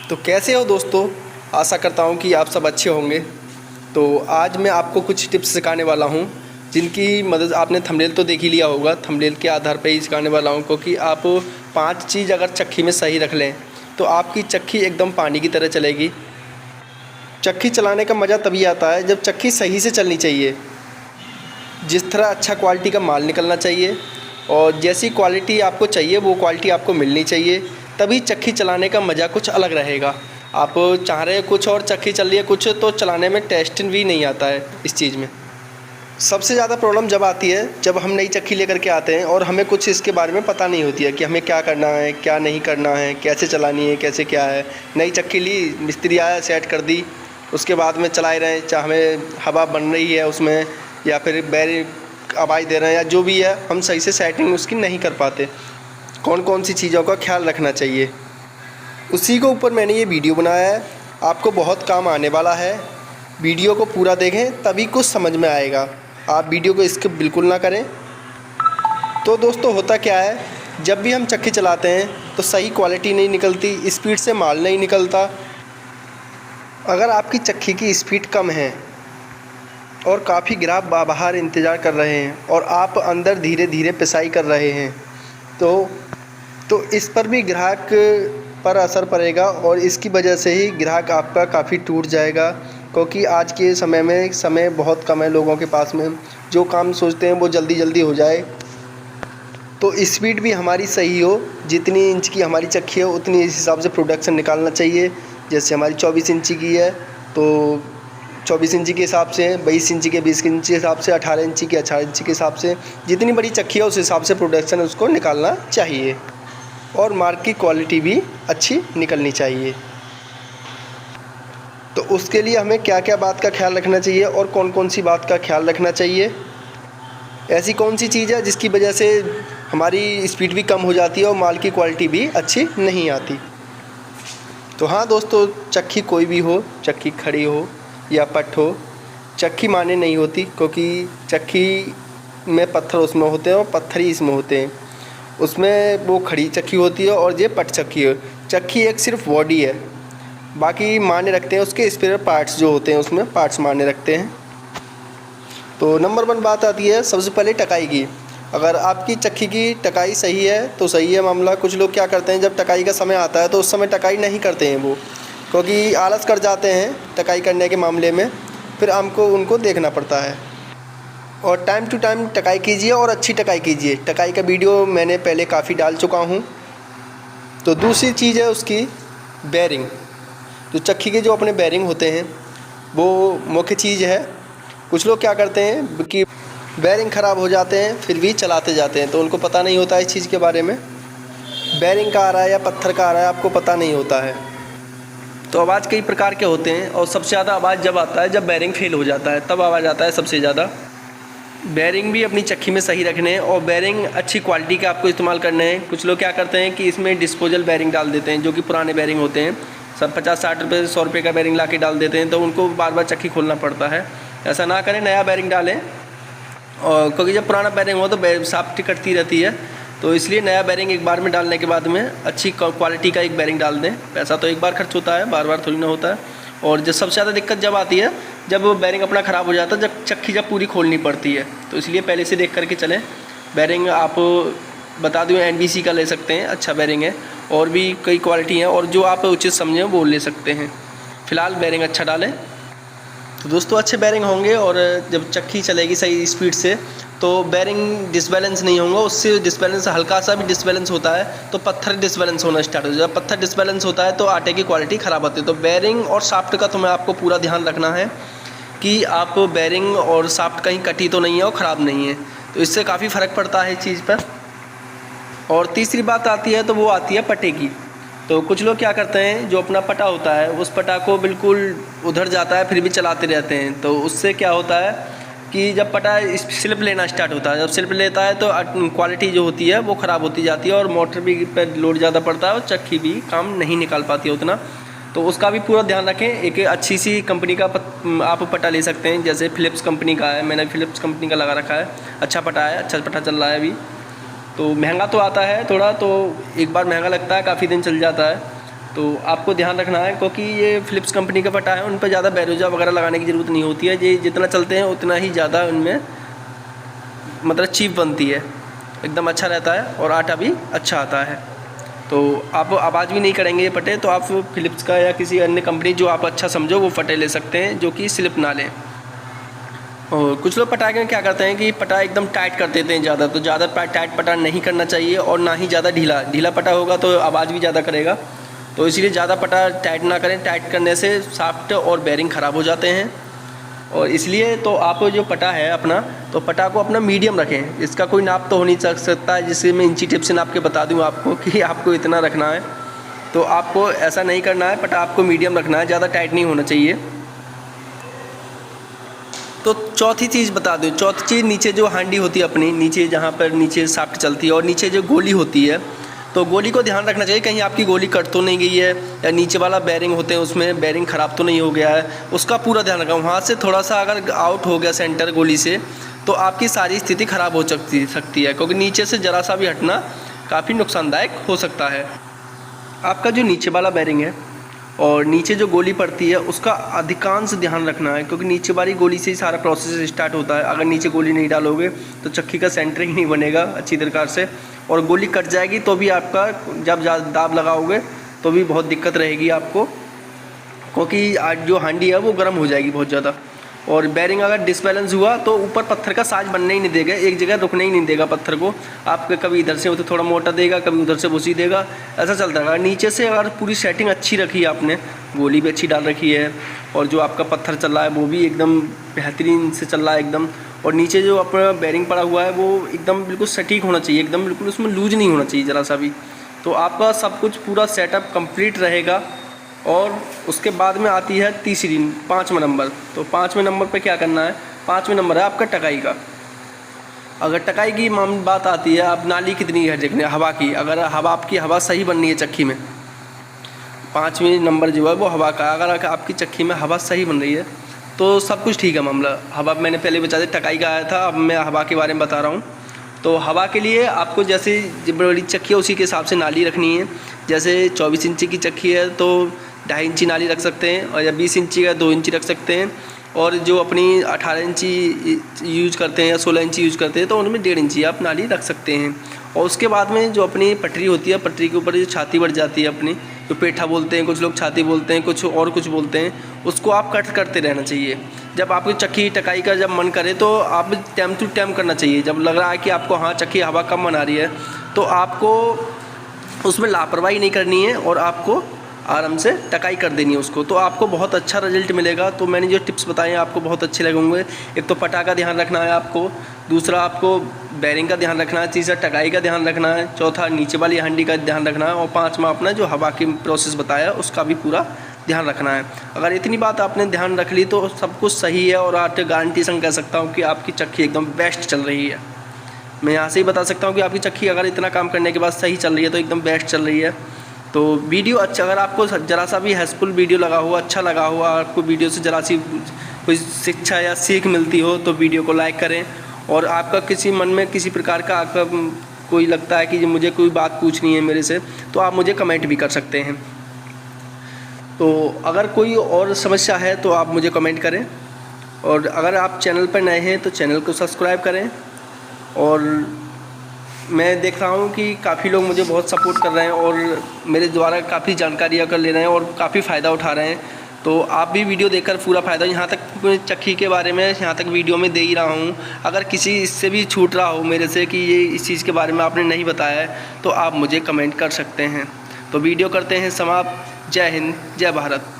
तो कैसे हो दोस्तों। आशा करता हूँ कि आप सब अच्छे होंगे। तो आज मैं आपको कुछ टिप्स सिखाने वाला हूँ जिनकी मदद आपने थंबनेल तो देख ही लिया होगा। थंबनेल के आधार पर ही सिखाने वाला हूँ क्योंकि आप 5 चीज़ अगर चक्की में सही रख लें तो आपकी चक्की एकदम पानी की तरह चलेगी। चक्की चलाने का मज़ा तभी आता है जब चक्की सही से चलनी चाहिए। जिस तरह अच्छा क्वालिटी का माल निकलना चाहिए और जैसी क्वालिटी आपको चाहिए वो क्वालिटी आपको मिलनी चाहिए, तभी चक्की चलाने का मज़ा कुछ अलग रहेगा। आप चाह रहे कुछ और चक्की चल रही है कुछ, तो चलाने में टेस्ट भी नहीं आता है इस चीज़ में। सबसे ज़्यादा प्रॉब्लम जब आती है जब हम नई चक्की लेकर के आते हैं और हमें कुछ इसके बारे में पता नहीं होती है कि हमें क्या करना है क्या नहीं करना है, कैसे चलानी है कैसे क्या है। नई चक्की ली, मिस्त्री आया सेट कर दी, उसके बाद में चलाए रहें, चाहे हमें हवा बन रही है उसमें या फिर बैरिंग आवाज़ दे रहे हैं या जो भी है, हम सही से सेटिंग उसकी नहीं कर पाते। कौन कौन सी चीज़ों का ख्याल रखना चाहिए उसी के ऊपर मैंने ये वीडियो बनाया है। आपको बहुत काम आने वाला है। वीडियो को पूरा देखें तभी कुछ समझ में आएगा। आप वीडियो को स्किप बिल्कुल ना करें। तो दोस्तों होता क्या है, जब भी हम चक्की चलाते हैं तो सही क्वालिटी नहीं निकलती, स्पीड से माल नहीं निकलता। अगर आपकी चक्की की स्पीड कम है और काफ़ी ग्राहक बाहर इंतज़ार कर रहे हैं और आप अंदर धीरे धीरे पिसाई कर रहे हैं तो इस पर भी ग्राहक पर असर पड़ेगा और इसकी वजह से ही ग्राहक आपका काफ़ी टूट जाएगा। क्योंकि आज के समय में समय बहुत कम है लोगों के पास में, जो काम सोचते हैं वो जल्दी जल्दी हो जाए। तो स्पीड भी हमारी सही हो, जितनी इंच की हमारी चक्की है उतनी इस हिसाब से प्रोडक्शन निकालना चाहिए। जैसे हमारी 24 इंची की है तो 24 इंची के हिसाब से, 22 इंची के 20 इंची के हिसाब से, 18 इंची के 18 इंची के हिसाब से, जितनी बड़ी चक्की है उस हिसाब से प्रोडक्शन उसको निकालना चाहिए और माल की क्वालिटी भी अच्छी निकलनी चाहिए। तो उसके लिए हमें क्या क्या बात का ख्याल रखना चाहिए और कौन कौन सी बात का ख्याल रखना चाहिए, ऐसी कौन सी चीज़ है जिसकी वजह से हमारी स्पीड भी कम हो जाती है और माल की क्वालिटी भी अच्छी नहीं आती। तो हाँ दोस्तों, चक्की कोई भी हो, चक्की खड़ी हो या पट हो, चक्की माने नहीं होती क्योंकि चक्की में पत्थर उसमें होते हैं और पत्थर ही इसमें होते हैं। उसमें वो खड़ी चक्की होती है और ये पट चक्की है। चक्की एक सिर्फ बॉडी है, बाकी माने रखते हैं उसके स्पेयर पार्ट्स जो होते हैं, उसमें पार्ट्स माने रखते हैं। तो नंबर 1 बात आती है सबसे पहले टकाई की। अगर आपकी चक्की की टकाई सही है तो सही है मामला। कुछ लोग क्या करते हैं, जब टकाई का समय आता है तो उस समय टकाई नहीं करते हैं वो, क्योंकि आलस कर जाते हैं टकाई करने के मामले में, फिर हमको उनको देखना पड़ता है। और टाइम टू टाइम टकाई कीजिए और अच्छी टकाई कीजिए। टकाई का वीडियो मैंने पहले काफ़ी डाल चुका हूँ। तो दूसरी चीज़ है उसकी बेरिंग। जो चक्की के जो अपने बेरिंग होते हैं वो मुख्य चीज़ है। कुछ लोग क्या करते हैं कि बेरिंग ख़राब हो जाते हैं फिर भी चलाते जाते हैं, तो उनको पता नहीं होता इस चीज़ के बारे में। बेरिंग का आ रहा है या पत्थर का आ रहा है आपको पता नहीं होता है। तो आवाज़ कई प्रकार के होते हैं और सबसे ज़्यादा आवाज़ जब आता है जब बेरिंग फेल हो जाता है, तब आवाज़ आता है सबसे ज़्यादा। बेरिंग भी अपनी चक्की में सही रखने हैं और बेरिंग अच्छी क्वालिटी के आपको इस्तेमाल करने हैं। कुछ लोग क्या करते हैं कि इसमें डिस्पोजल बेरिंग डाल देते हैं, जो कि पुराने बेरिंग होते हैं। सब 50-60 रुपये 100 रुपये का बेरिंग ला के डाल देते हैं, तो उनको बार बार चक्की खोलना पड़ता है। ऐसा ना करें, नया बेरिंग डालें। और क्योंकि जब पुराना बेरिंग हो तो साफ्ट कटती रहती है, तो इसलिए नया बेरिंग एक बार में डालने के बाद में अच्छी क्वालिटी का एक बेरिंग डाल दें। पैसा तो एक बार खर्च होता है, बार बार थोड़ी ना होता है। और जो सबसे ज़्यादा दिक्कत जब आती है जब बेरिंग अपना ख़राब हो जाता है, जब चक्की जब पूरी खोलनी पड़ती है, तो इसलिए पहले से देख करके चलें। बेरिंग आप बता दूँ NBC का ले सकते हैं, अच्छा बेरिंग है। और भी कई क्वालिटी हैं और जो आप उचित समझें वो ले सकते हैं। फ़िलहाल बेरिंग अच्छा डालें। तो दोस्तों अच्छे बेरिंग होंगे और जब चक्की चलेगी सही स्पीड से तो बेरिंग डिसबैलेंस नहीं होगा। उससे डिसबैलेंस हल्का सा भी डिसबैलेंस होता है तो पत्थर डिसबैलेंस होना स्टार्ट हो जाता है। जब पत्थर डिसबैलेंस होता है तो आटे की क्वालिटी ख़राब होती है। तो बेरिंग और शाफ्ट का तुम्हें आपको पूरा ध्यान रखना है कि आप बेरिंग और शाफ्ट कहीं कटी तो नहीं है और ख़राब नहीं है, तो इससे काफ़ी फ़र्क पड़ता है इस चीज़ पर। और तीसरी बात आती है तो वो आती है पटे की। तो कुछ लोग क्या करते हैं, जो अपना पटा होता है उस पटा को बिल्कुल उधर जाता है फिर भी चलाते रहते हैं। तो उससे क्या होता है कि जब पटा स्लिप लेना स्टार्ट होता है, जब स्लिप लेता है तो क्वालिटी जो होती है वो ख़राब होती जाती है और मोटर भी पर लोड ज़्यादा पड़ता है और चक्की भी काम नहीं निकाल पाती है उतना। तो उसका भी पूरा ध्यान रखें। एक अच्छी सी कंपनी का आप पटा ले सकते हैं, जैसे फ़िलिप्स कंपनी का है। मैंने फ़िलिप्स कंपनी का लगा रखा है, अच्छा पटा है, अच्छा पटा चल रहा है अभी। तो महंगा तो आता है थोड़ा, तो एक बार महंगा लगता है, काफ़ी दिन चल जाता है। तो आपको ध्यान रखना है, क्योंकि ये फ़िलिप्स कंपनी का पटा है, उन पर ज़्यादा बैरोजा वगैरह लगाने की ज़रूरत नहीं होती है। ये जितना चलते हैं उतना ही ज़्यादा उनमें मतलब चीप बनती है, एकदम अच्छा रहता है और आटा भी अच्छा आता है। तो आप आवाज़ भी नहीं करेंगे ये पटे, तो आप फ़िलिप्स का या किसी अन्य कंपनी जो आप अच्छा समझो वो पटे ले सकते हैं, जो कि स्लिप ना लें। और कुछ लोग पटाखे में क्या करते हैं कि पटा एकदम टाइट कर देते हैं ज़्यादा, तो ज़्यादा टाइट पटा नहीं करना चाहिए, और ना ही ज़्यादा ढीला पटा होगा तो आवाज़ भी ज़्यादा करेगा। तो इसीलिए ज़्यादा पटा टाइट ना करें, टाइट करने से शाफ्ट और बेरिंग ख़राब हो जाते हैं। और इसलिए तो आप जो पटा है अपना, तो पटा को अपना मीडियम रखें। इसका कोई नाप तो हो नहीं सकता है जिससे मैं इंची टिप से नाप के बता दूं आपको कि आपको इतना रखना है। तो आपको ऐसा नहीं करना है, पटा आपको मीडियम रखना है, ज़्यादा टाइट नहीं होना चाहिए। तो चौथी चीज़ बता दूं, चौथी चीज़ नीचे जो हांडी होती है अपनी, नीचे जहाँ पर नीचे शाफ्ट चलती है और नीचे जो गोली होती है, तो गोली को ध्यान रखना चाहिए कहीं आपकी गोली कट तो नहीं गई है, या नीचे वाला बेरिंग होते हैं उसमें बेरिंग ख़राब तो नहीं हो गया है, उसका पूरा ध्यान रखना। वहाँ से थोड़ा सा अगर आउट हो गया सेंटर गोली से, तो आपकी सारी स्थिति ख़राब हो सकती है, क्योंकि नीचे से ज़रा सा भी हटना काफ़ी नुकसानदायक हो सकता है। आपका जो नीचे वाला बेरिंग है और नीचे जो गोली पड़ती है उसका अधिकांश ध्यान रखना है, क्योंकि नीचे वाली गोली से ही सारा प्रोसेस स्टार्ट होता है। अगर नीचे गोली नहीं डालोगे तो चक्की का सेंटर ही नहीं बनेगा अच्छी प्रकार से, और गोली कट जाएगी तो भी आपका जब दाब लगाओगे तो भी बहुत दिक्कत रहेगी आपको, क्योंकि आज जो हांडी है वो गर्म हो जाएगी बहुत ज़्यादा। और बेरिंग अगर डिसबैलेंस हुआ तो ऊपर पत्थर का साज बनने ही नहीं देगा, एक जगह रुकने ही नहीं देगा पत्थर को। आपके कभी इधर से हो तो थोड़ा मोटा देगा, कभी उधर से भूसी देगा, ऐसा चलता है। नीचे से अगर पूरी सेटिंग अच्छी रखी है आपने, गोली भी अच्छी डाल रखी है, और जो आपका पत्थर चल रहा है वो भी एकदम बेहतरीन से चल रहा है एकदम, और नीचे जो अपना बेरिंग पड़ा हुआ है वो एकदम बिल्कुल सटीक होना चाहिए, एकदम बिल्कुल उसमें लूज नहीं होना चाहिए ज़रा सा भी, तो आपका सब कुछ पूरा सेटअप कंप्लीट रहेगा। और उसके बाद में आती है तीसरी 5वें नंबर। तो 5वें नंबर पे क्या करना है, 5वें नंबर है आपका टकाई का। अगर टकाई की बात आती है, आप नाली कितनी है देखने हवा की, अगर आपकी हवा सही बननी है चक्की में, 5वें नंबर जो है वो हवा का, अगर आपकी चक्की में हवा सही बन रही है तो सब कुछ ठीक है मामला। हवा मैंने पहले बता दिया, टकाई का आया था, अब मैं हवा के बारे में बता रहा हूँ। तो हवा के लिए आपको जैसे बड़ी चक्की है उसी के हिसाब से नाली रखनी है। जैसे 24 इंची की चक्की है तो 2.5 इंची नाली रख सकते हैं, और या 20 इंची का 2 इंची रख सकते हैं, और जो अपनी 18 इंची यूज करते हैं या 16 इंची यूज करते हैं तो उनमें 1.5 इंची आप नाली रख सकते हैं। और उसके बाद में जो अपनी पटरी होती है, पटरी के ऊपर जो छाती बढ़ जाती है अपनी, जो पेठा बोलते हैं, कुछ लोग छाती बोलते हैं, कुछ और कुछ बोलते हैं, उसको आप कट करते रहना चाहिए। जब आपकी चक्की टकाई का जब मन करे तो आप टाइम टू टाइम करना चाहिए। जब लग रहा है कि आपको हाँ चक्की हवा कम बना रही है तो आपको उसमें लापरवाही नहीं करनी है और आपको आराम से टकाई कर देनी है उसको, तो आपको बहुत अच्छा रिजल्ट मिलेगा। तो मैंने जो टिप्स बताए हैं आपको बहुत अच्छे लगे होंगे। एक तो पटा का ध्यान रखना है आपको, दूसरा आपको बेरिंग का ध्यान रखना है, तीसरा टकाई का ध्यान रखना है, चौथा नीचे वाली हांडी का ध्यान रखना है, और 5वां अपना जो हवा की प्रोसेस बताया उसका भी पूरा ध्यान रखना है। अगर इतनी बात आपने ध्यान रख ली तो सब कुछ सही है, और आप गारंटी संग कह सकता हूँ कि आपकी चक्की एकदम बेस्ट चल रही है। मैं यहाँ से ही बता सकता हूँ कि आपकी चक्की अगर इतना काम करने के बाद सही चल रही है तो एकदम बेस्ट चल रही है। तो वीडियो अच्छा, अगर आपको ज़रा सा भी हेल्पफुल वीडियो लगा हुआ, अच्छा लगा हुआ, आपको वीडियो से ज़रा सी कोई शिक्षा या सीख मिलती हो तो वीडियो को लाइक करें। और आपका किसी मन में किसी प्रकार का आपका कोई लगता है कि मुझे कोई बात पूछनी है मेरे से, तो आप मुझे कमेंट भी कर सकते हैं। तो अगर कोई और समस्या है तो आप मुझे कमेंट करें, और अगर आप चैनल पर नए हैं तो चैनल को सब्सक्राइब करें। और मैं देख रहा हूँ कि काफ़ी लोग मुझे बहुत सपोर्ट कर रहे हैं और मेरे द्वारा काफ़ी जानकारियाँ कर ले रहे हैं और काफ़ी फ़ायदा उठा रहे हैं। तो आप भी वीडियो देखकर पूरा फ़ायदा, यहाँ तक चक्की के बारे में यहाँ तक वीडियो में दे ही रहा हूँ। अगर किसी इससे भी छूट रहा हो मेरे से कि ये इस चीज़ के बारे में आपने नहीं बताया है तो आप मुझे कमेंट कर सकते हैं। तो वीडियो करते हैं समाप्त। जय हिंद, जय भारत।